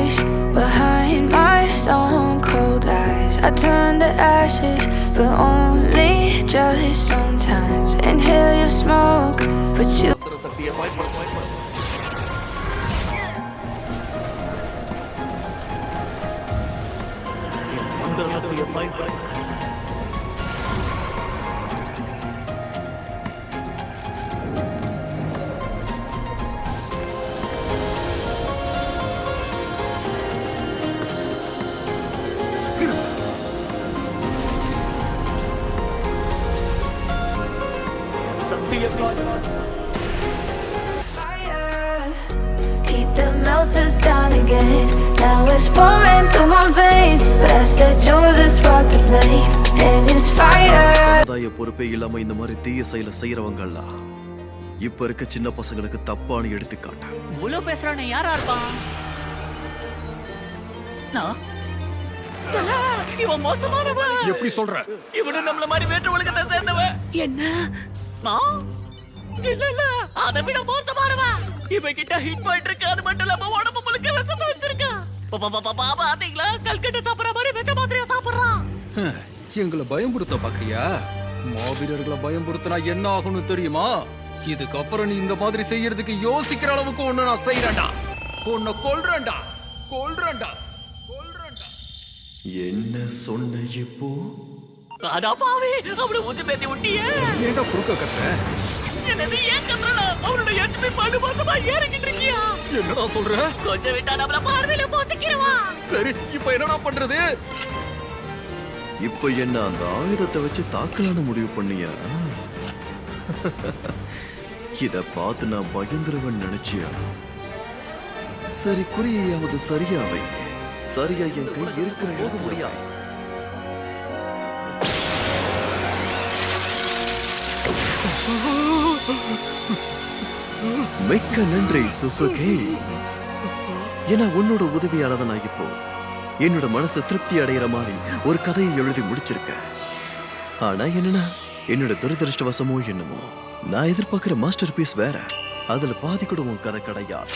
wish behind my stone cold eyes. I turn to ashes, but only just sometimes. Inhale your smoke, but you heat that melts us down again. Now it's pouring through my veins, but I said you're the spark to blame, and it's fire. சமுதாய பொறுப்பே இல்லாம இந்த மாதிரி தீய செயலை செய்யறவங்கல்ல இப்ப இருக்க சின்ன பசங்களுக்கு தப்பான எடுத்துக்காட்டு. இவ்வளவு பேசுறானே யாரா இருப்பான்? இவன் மோசமானவன். எப்படி சொல்ற? இவனும் நம்மள மாதிரி வேற்று உலகத்தை சேர்ந்தவன். என்ன? இல்ல அதை விட மோசமானவன். இவன் கிட்ட ஹிட் பாயிண்ட் இருக்கு. அது மட்டும் இல்லாம உடம்பு முழுக்க விஷத்தை வச்சிருக்கான். பாத்தீங்களா? கல்கட்டு சாப்பிடுற மாதிரி விஷ மாத்திரையா சாப்பிடுறான். எங்களை பயமுறுத்த பாக்குறியா? மாவீரர்களை பயமுறுத்தினா என்ன ஆகும்னு தெரியுமா? இதுக்கப்புறம் நீ இந்த மாதிரி செய்யறதுக்கு யோசிக்கிற அளவுக்கு ஒண்ணு நான் செய்யறேன்டா. உன்னை கொல்றேன்டா. என்ன சொன்ன இப்போ? அடப்பாவே, அவனை ஊசி பேத்தி விட்டியே. ஏன்டா குறுக்க கத்த? என்னது ஏன் கத்துறா? அவனோட HP படுமோசமா ஏறிக்கிட்டு இருக்கியா? என்னடா சொல்ற? கொஞ்சம் விட்டா நம்மள பார்வையில போத்திக்கிறவா. சரி, இப்போ என்னடா பண்றது? இப்போ என்ன அந்த ஆயுதத்தை வச்சு தாக்கலான்னு முடிவு பண்ணியா? இத பார்த்து நான் பயந்துருவன் நினைச்சியா? சரி, குறியாவது சரியா வை. சரியா என் கை இருக்கிற போது முடியாது. மிக்க நன்றி சுசுகி. ஏன்னா உன்னோட உதவியாளர் நான் இப்போ என்னோட மனசு திருப்தி அடைகிற மாதிரி ஒரு கதையை எழுதி முடிச்சிருக்க. ஆனா என்னன்னா, என்னோட துரதிருஷ்டவசமோ என்னமோ, நான் எதிர்பார்க்கிற மாஸ்டர் பீஸ் வேற. அதுல பாதி கூட உன் கதை கிடையாது.